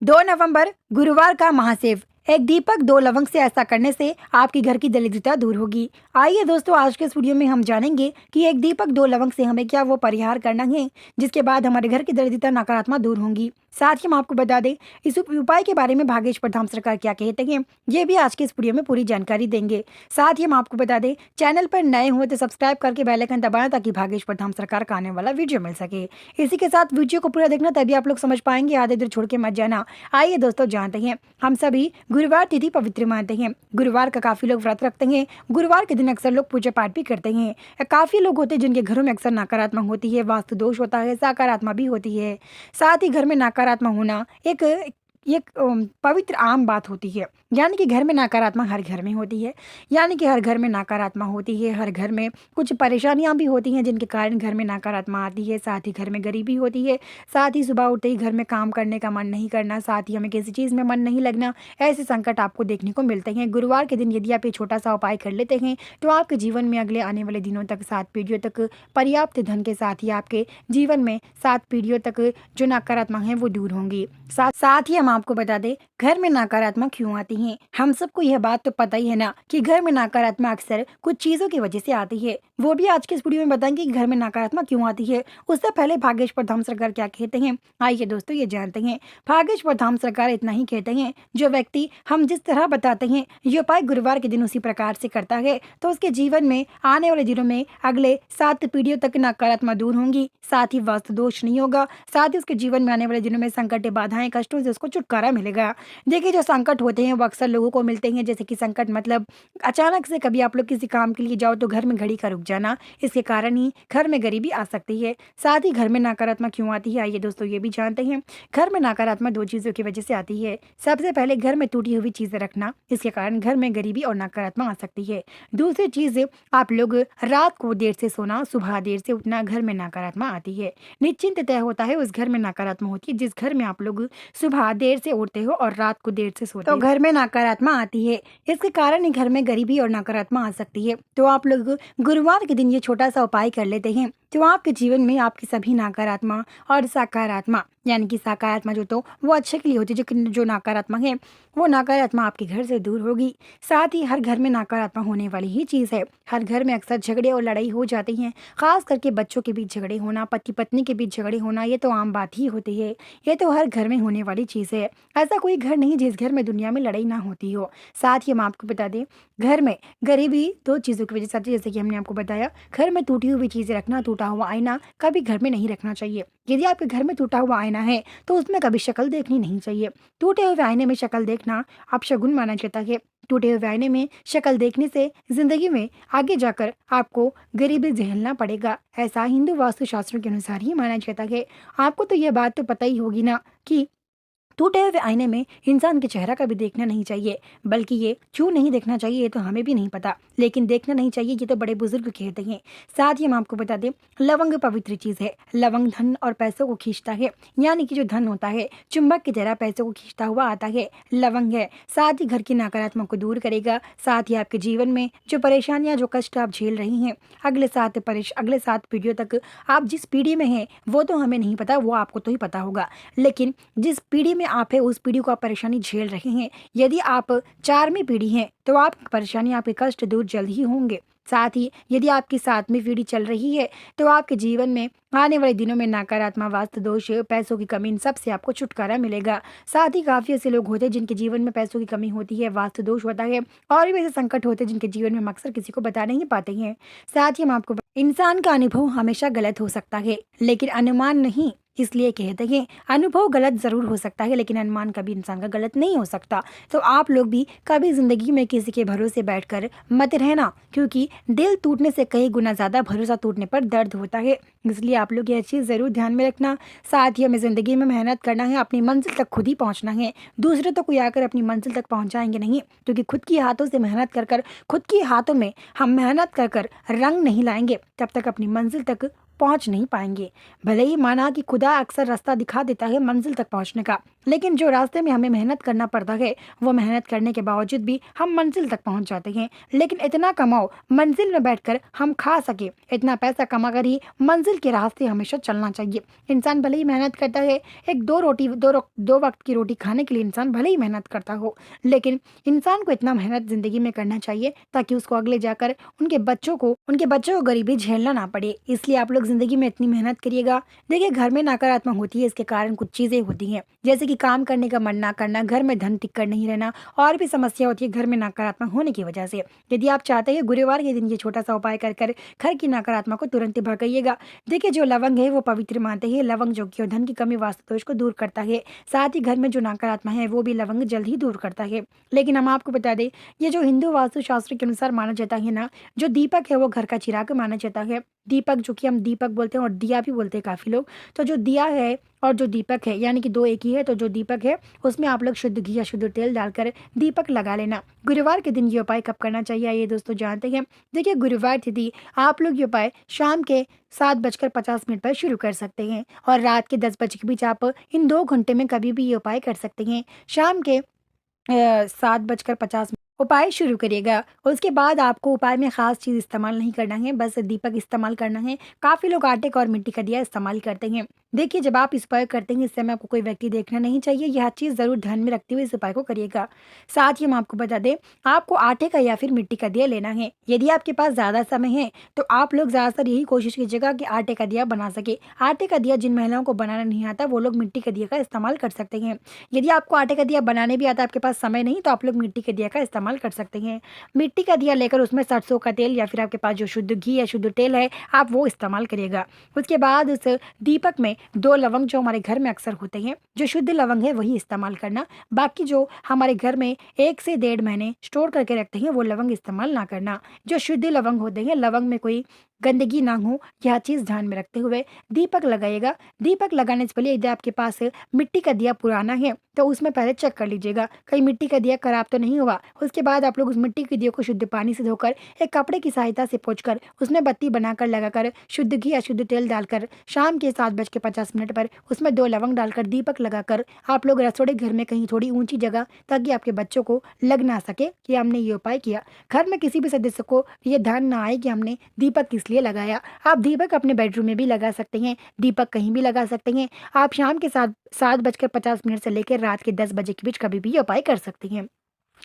2 नवंबर गुरुवार का महासेव। एक दीपक 2 लवंग से ऐसा करने से आपकी घर की दरिद्रता दूर होगी। आइए दोस्तों, आज के इस वीडियो में हम जानेंगे कि एक दीपक 2 लवंग से हमें क्या वो परिहार करना है जिसके बाद हमारे घर की दरिद्रता नकारात्मक दूर होंगी। साथ ही हम आपको बता दें इस उपाय के बारे में भागेश्वर धाम सरकार क्या कहते हैं, ये भी आज के इस वीडियो में पूरी जानकारी देंगे। साथ ही हम आपको बता दें, चैनल पर नए हुए तो सब्सक्राइब करके बेल आइकन दबाएं ताकि भागेश्वर धाम सरकार का आने वाला वीडियो मिल सके। इसी के साथ वीडियो को पूरा देखना, तभी आप लोग समझ पाएंगे, आधे दूर छोड़ के मत जाना। आइए दोस्तों जानते हैं, हम सभी गुरुवार तिथि पवित्र मानते हैं। गुरुवार का काफी लोग व्रत रखते हैं। गुरुवार के दिन अक्सर लोग पूजा पाठ भी करते हैं। काफी लोग होते हैं जिनके घरों में अक्सर नकारात्मक होती है, वास्तु दोष होता है, सकारात्मक भी होती है। साथ ही घर में नकारात्मक होना एक पवित्र आम बात होती है। यानी कि घर में नकारात्मक हर घर में होती है। यानी कि हर घर में नकारात्मक होती है। हर घर में कुछ परेशानियां भी होती हैं जिनके कारण घर में नकारात्मक आती है। साथ ही घर में गरीबी होती है। साथ ही सुबह उठते ही घर में काम करने का मन नहीं करना। साथ ही हमें किसी चीज़ में मन नहीं लगना। ऐसे संकट आपको देखने को मिलते हैं। गुरुवार के दिन यदि आप ये छोटा सा उपाय कर लेते हैं तो आपके जीवन में अगले आने वाले दिनों तक 7 पीढ़ियों तक पर्याप्त धन के साथ ही आपके जीवन में 7 पीढ़ियों तक जो नकारात्मक है वो दूर होंगी। साथ ही हम आपको बता दें, घर में नकारात्मक क्यों आती हैं। हम सबको यह बात तो पता ही है ना कि घर में नकारात्मक अक्सर कुछ चीजों की वजह से आती है। वो भी आज के इस वीडियो में बताएंगे कि घर में नकारात्मक क्यों आती है। उससे पहले भागेश्वर धाम सरकार क्या कहते हैं, आइए दोस्तों ये जानते हैं। भागेश्वर धाम सरकार इतना ही कहते हैं, जो व्यक्ति हम जिस तरह बताते हैं ये उपाय गुरुवार के दिन उसी प्रकार से करता है तो उसके जीवन में आने वाले दिनों में अगले 7 पीढ़ियों तक नकारात्मक दूर होंगी। साथ ही वास्तु दोष नहीं होगा। साथ ही उसके जीवन में आने वाले दिनों में संकट, बाधाएं, कष्टों से उसको छुटकारा मिलेगा। देखिए, जो संकट होते हैं वो अक्सर लोगों को मिलते हैं। जैसे कि संकट मतलब अचानक से कभी आप लोग किसी काम के लिए जाओ तो घर में घड़ी का रुक जाना, इसके कारण ही घर में गरीबी आ सकती है। साथ ही घर में नकारात्मक क्यों आती है, आइए दोस्तों ये भी जानते हैं। घर में नकारात्मक 2 चीजों की वजह से आती है। सबसे पहले घर में टूटी हुई चीजें रखना, इसके कारण घर में गरीबी और नकारात्मक आ सकती है। दूसरी चीज, आप लोग रात को देर से सोना, सुबह देर से उठना, घर में नकारात्मक आती है। निश्चिंत तय होता है उस घर में नकारात्मक होती है जिस घर में आप लोग सुबह देर से उठते हो और रात को देर से सोते हो, तो घर में नकारात्मक आती है। इसके कारण ही घर में गरीबी और नकारात्मक आ सकती है। तो आप लोग गुरुवार के दिन ये छोटा सा उपाय कर लेते हैं तो आपके जीवन में आपकी सभी नकारात्मक और सकारात्मक, यानी कि सकारात्मक जो तो वो अच्छे के लिए होती है, जो नकारात्मक है वो नकारात्मक आपके घर से दूर होगी। साथ ही हर घर में नकारात्मक होने वाली ही चीज़ है। हर घर में अक्सर झगड़े और लड़ाई हो जाती हैं। खास करके बच्चों के बीच झगड़े होना, पति पत्नी के बीच झगड़े होना, ये तो आम बात ही होती है। ये तो हर घर में होने वाली चीज़ है। ऐसा कोई घर नहीं जिस घर में दुनिया में लड़ाई ना होती हो। साथ ही हम आपको बता दें, घर में गरीबी 2 चीज़ों की वजह से आती है। जैसे कि हमने आपको बताया, घर में टूटी हुई चीज़ें रखना, टूटा हुआ आईना कभी घर में नहीं रखना चाहिए। यदि आपके घर में टूटा हुआ आईना है तो उसमें कभी शक्ल देखनी नहीं चाहिए। टूटे हुए आईने में शक्ल देखना अपशगुन माना जाता है। टूटे हुए आईने में शक्ल देखने से जिंदगी में आगे जाकर आपको गरीबी झेलना पड़ेगा। ऐसा हिंदू वास्तु शास्त्रों के अनुसार ही माना जाता है। आपको तो यह बात तो पता ही होगी ना कि टूटे हुए आईने में इंसान के चेहरा का भी देखना नहीं चाहिए, बल्कि ये क्यों नहीं देखना चाहिए ये तो हमें भी नहीं पता, लेकिन देखना नहीं चाहिए ये तो बड़े बुजुर्ग कहते हैं। साथ ही हम आपको बता दें, लवंग पवित्र चीज है। लवंग धन और पैसों को खींचता है, यानी कि जो धन होता है चुंबक की तरह पैसों को खींचता हुआ आता है, लवंग है। साथ ही घर की नकारात्मक को दूर करेगा। साथ ही आपके जीवन में जो परेशानियां, जो कष्ट आप झेल रही हैं अगले 7 पीढ़ियों तक, आप जिस पीढ़ी में हैं वो तो हमें नहीं पता, वो आपको तो ही पता होगा, लेकिन जिस पीढ़ी में आप है उस पीढ़ी को आप परेशानी झेल रहे हैं। यदि आप 4वीं पीढ़ी हैं तो आपकी परेशानी, आपके कष्ट दूर जल्द ही होंगे। साथ ही यदि आपकी 7वीं पीढ़ी चल रही है तो आपके जीवन में आने वाले दिनों में नकारात्मक, वास्तु दोष, पैसों की कमी, इन सब से आपको छुटकारा मिलेगा। साथ ही काफी ऐसे लोग होते हैं जिनके जीवन में पैसों की कमी होती है, वास्तु दोष होता है और भी ऐसे संकट होते हैं जिनके जीवन में हम अक्सर किसी को बता नहीं पाते हैं। साथ ही हम आपको, इंसान का अनुभव हमेशा गलत हो सकता है लेकिन अनुमान नहीं। इसलिए कहते हैं अनुभव गलत जरूर हो सकता है लेकिन अनुमान कभी इंसान का गलत नहीं हो सकता। तो आप लोग भी कभी जिंदगी में किसी के भरोसे बैठकर मत रहना, क्योंकि दिल टूटने से कई गुना ज्यादा भरोसा टूटने पर दर्द होता है। इसलिए आप लोग यह चीज जरूर ध्यान में रखना। साथ ही हमें जिंदगी में मेहनत करना है, अपनी मंजिल तक खुद ही पहुंचना है। दूसरे तो कोई आकर अपनी मंजिल तक पहुंचाएंगे नहीं, क्योंकि खुद की हाथों से मेहनत कर कर, खुद की हाथों में हम मेहनत कर कर रंग नहीं लाएंगे तब तक अपनी मंजिल तक पहुंच नहीं पाएंगे। भले ही माना कि खुदा अक्सर रास्ता दिखा देता है मंजिल तक पहुंचने का, लेकिन जो रास्ते में हमें मेहनत करना पड़ता है वो मेहनत करने के बावजूद भी हम मंजिल तक पहुंच जाते हैं। लेकिन इतना कमाओ मंजिल में बैठकर हम खा सके, इतना पैसा कमाकर ही मंजिल के रास्ते हमेशा चलना चाहिए। इंसान भले ही मेहनत करता है, एक दो वक्त की रोटी खाने के लिए इंसान भले ही मेहनत करता हो, लेकिन इंसान को इतना मेहनत जिंदगी में करना चाहिए ताकि उसको आगे जाकर उनके बच्चों को गरीबी झेलना ना पड़े। इसलिए आप लोग जिंदगी में इतनी मेहनत करिएगा। देखिए, घर में नकारात्मक होती है, इसके कारण कुछ चीजें होती हैं, जैसे कि काम करने का मन ना करना, घर में धन टिक कर नहीं रहना, और भी समस्या होती है घर में नकारात्मक होने की वजह से। यदि आप चाहते हैं गुरुवार के दिन ये छोटा सा उपाय कर कर घर की नकारात्मक को तुरंत ही भगाइएगा। देखिए, जो लवंग है वो पवित्र मानते हैं। लवंग जो कि धन की कमी, वास्तु दोष को दूर करता है, साथ ही घर में जो नकारात्मक है वो भी लवंग जल्द ही दूर करता है। लेकिन हम आपको बता दें, ये जो हिंदू वास्तु शास्त्र के अनुसार माना जाता है ना, जो दीपक है वो घर का चिराग माना जाता है। दीपक जो कि हम दीपक बोलते हैं और दिया भी बोलते हैं काफी लोग। तो जो दिया है और जो दीपक है, यानी कि दो एक ही है, तो जो दीपक है उसमें आप लोग शुद्ध घी या शुद्ध तेल डालकर दीपक लगा लेना। गुरुवार के दिन ये उपाय कब करना चाहिए ये दोस्तों जानते हैं। देखिए, गुरुवार तिथि आप लोग ये उपाय शाम के 7:50 पर शुरू कर सकते हैं और रात के 10 बजे के बीच आप इन 2 घंटे में कभी भी ये उपाय कर सकते हैं। शाम के 7:50 उपाय शुरू करिएगा। उसके बाद आपको उपाय में खास चीज इस्तेमाल नहीं करना है, बस दीपक इस्तेमाल करना है। काफी लोग आटे का और मिट्टी का दिया इस्तेमाल करते हैं। देखिए, जब आप इस उपाय करते हैं इस समय आपको कोई व्यक्ति देखना नहीं चाहिए। यह चीज जरूर ध्यान में रखते हुए इस उपाय को करिएगा। साथ ही हम आपको बता दें, आपको आटे का या फिर मिट्टी का दिया लेना है। यदि आपके पास ज्यादा समय है तो आप लोग ज्यादातर यही कोशिश कीजिएगा कि आटे का दिया बना सके। आटे का दिया जिन महिलाओं को बनाना नहीं आता वो लोग मिट्टी का दिया का इस्तेमाल कर सकते हैं। यदि आपको आटे का दिया बनाने भी आता है, आपके पास समय नहीं, तो आप लोग मिट्टी के दिया का इस्तेमाल कर सकते हैं। मिट्टी का दिया लेकर उसमें सरसों का तेल या फिर आपके पास जो शुद्ध घी या शुद्ध तेल है आप वो इस्तेमाल करिएगा। उसके बाद उस दीपक में 2 लवंग जो हमारे घर में अक्सर होते हैं, जो शुद्ध लवंग है वही इस्तेमाल करना। बाकी जो हमारे घर में 1 से 1.5 महीने स्टोर करके रखते हैं वो लवंग इस्तेमाल ना करना। जो शुद्ध लवंग होते हैं, लवंग में कोई गंदगी ना हो, यह चीज ध्यान में रखते हुए दीपक लगाइएगा। दीपक लगाने से पहले यदि आपके पास मिट्टी का दिया पुराना है तो उसमें पहले चेक कर लीजिएगा कहीं मिट्टी का दिया खराब तो नहीं हुआ। उसके बाद आप लोग उस मिट्टी के दिया को शुद्ध पानी से धोकर एक कपड़े की सहायता से पोंछकर उसमें बत्ती बनाकर लगाकर शुद्ध घी या शुद्ध तेल डालकर शाम के 7:50 पर उसमें 2 लवंग डालकर दीपक लगाकर आप लोग रसोड़े घर में कहीं थोड़ी ऊंची जगह, ताकि आपके बच्चों को लग ना सके कि हमने ये उपाय किया। घर में किसी भी सदस्य को ये ध्यान ना आए कि हमने दीपक किस लिए लगाया। आप दीपक अपने बेडरूम में भी लगा सकते हैं, दीपक कहीं भी लगा सकते हैं। आप शाम के 7:50 से लेकर रात के 10 बजे के बीच कभी भी ये उपाय कर सकते हैं।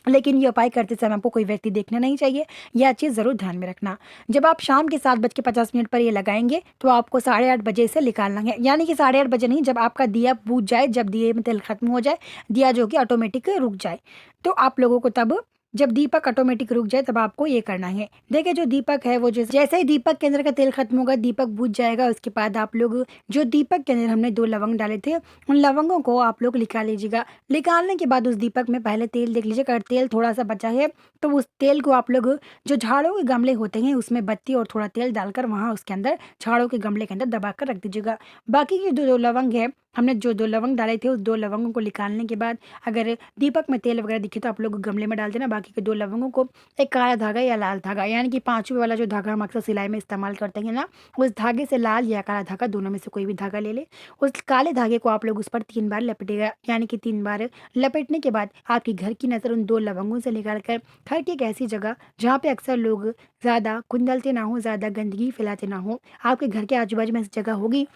लेकिन ये उपाय करते समय आपको कोई व्यक्ति देखना नहीं चाहिए, यह चीज़ ज़रूर ध्यान में रखना। जब आप शाम के 7:50 पर ये लगाएंगे तो आपको 8:30 से निकालना है, यानी कि 8:30 नहीं, जब आपका दिया बुझ जाए, जब दिए में तेल खत्म हो जाए, दिया जो कि ऑटोमेटिक रुक जाए, तो आप लोगों को तब जब दीपक ऑटोमेटिक रुक जाए तब आपको ये करना है। देखिए, जो दीपक है वो जैसे ही दीपक के अंदर का तेल खत्म होगा, दीपक बुझ जाएगा, उसके बाद आप लोग जो दीपक के अंदर हमने 2 लवंग डाले थे उन लवंगों को आप लोग निकाल लीजिएगा। निकालने के बाद उस दीपक में पहले तेल देख लीजिएगा, अगर तेल थोड़ा सा बचा है तो उस तेल को आप लोग जो झाड़ों के गमले होते हैं उसमें बत्ती और थोड़ा तेल डालकर वहाँ उसके अंदर झाड़ों के गमले के अंदर दबा कर रख दीजिएगा। बाकी के जो 2 लवंग है, हमने जो 2 लवंग डाले थे उस 2 लवंगों को निकालने के बाद अगर दीपक में तेल वगैरह दिखे तो आप लोग गमले में डाल देना। बाकी के 2 लवंगों को एक काला धागा या लाल धागा, यानी कि 5वें वाला जो धागा हम अक्सर सिलाई में इस्तेमाल करते हैं ना, उस धागे से लाल या काला धागा दोनों में से कोई भी धागा ले ले। उस काले धागे को आप लोग उस पर 3 बार लपेटेगा, यानी कि 3 बार लपेटने के बाद आपकी घर की नज़र उन 2 लवंगों से निकाल कर घर की एक ऐसी जगह जहाँ पे अक्सर लोग ज़्यादा कुंदलते ना हो, ज़्यादा गंदगी फैलाते ना हो, आपके घर के आजू बाजू में ऐसी जगह होगी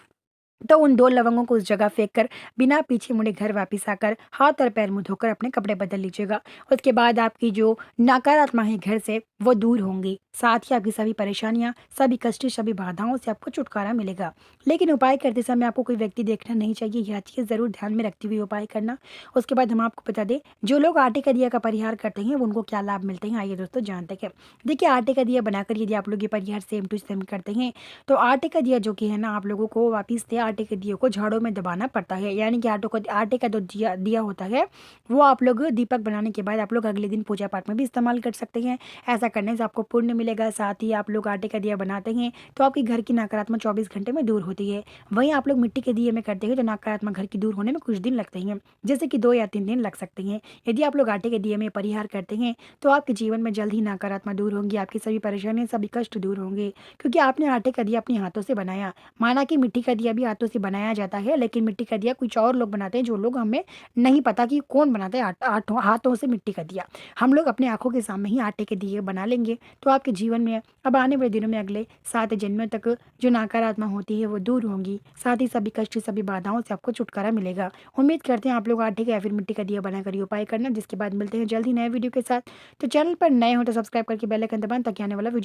तो उन 2 लवंगों को उस जगह फेंक कर बिना पीछे मुड़े घर वापस आकर हाथ और पैर मुंह धोकर अपने कपड़े बदल लीजिएगा। उसके बाद आपकी जो नकारात्मक है घर से वो दूर होंगी, साथ ही आपकी सभी परेशानियां, सभी कष्ट, सभी बाधाओं से आपको छुटकारा मिलेगा। लेकिन उपाय करते समय आपको कोई व्यक्ति देखना नहीं चाहिए, यह चीज़ ज़रूर ध्यान में रखते हुए उपाय करना। उसके बाद हम आपको बता दें, जो लोग आटे का दिया का परिहार करते हैं उनको क्या लाभ मिलते हैं, आइए दोस्तों जानते हैं। देखिए, आटे का दिया बनाकर यदि आप लोग ये परिहार सेम टू सेम करते हैं तो आटे का दिया जो कि है ना, आप लोगों को वापिस से आटे के दिए को झाड़ू में दबाना पड़ता है, यानी कि आटे का जो दिया दिया होता है वो आप लोग दीपक बनाने के बाद आप लोग अगले दिन पूजा पाठ में भी इस्तेमाल कर सकते हैं। ऐसा करने से आपको पुण्य मिलेगा। साथ ही आप लोग आटे का दिया बनाते हैं तो आपके घर की नकारात्मक 24 घंटे में दूर होती है। वहीं आप लोग मिट्टी के दिए में करते हैं तो नकारात्मक घर की दूर होने में कुछ दिन लगते हैं, जैसे कि 2 या 3 दिन लग सकते हैं। यदि आप लोग आटे के दिए में परिहार करते हैं तो आपके जीवन में जल्द ही नकारात्मक दूर होंगी, आपकी सभी परेशानियां सभी कष्ट दूर होंगे, क्योंकि आपने आटे का दिया अपने हाथों से बनाया। माना कि मिट्टी का दिया भी हाथों से बनाया जाता है, लेकिन मिट्टी का दिया कुछ और लोग बनाते हैं जो लोग हमें नहीं पता कि कौन बनाता है हाथों से मिट्टी का दिया। हम लोग अपने आंखों के सामने ही आटे के दिए बना लेंगे तो आपके जीवन में अब आने वाले दिनों में अगले 7 जन्मों तक जो नकारात्मक होती है वो दूर होंगी। साथ ही सभी कष्ट सभी बाधाओं से आपको छुटकारा मिलेगा। उम्मीद करते हैं आप लोग आटे का या फिर मिट्टी का दिया बनाकर ये उपाय करना, जिसके बाद मिलते हैं जल्द ही नए वीडियो के साथ। तो चैनल पर नए हो तो सब्सक्राइब करके बेल आइकन दबाएं ताकि आने वाला वीडियो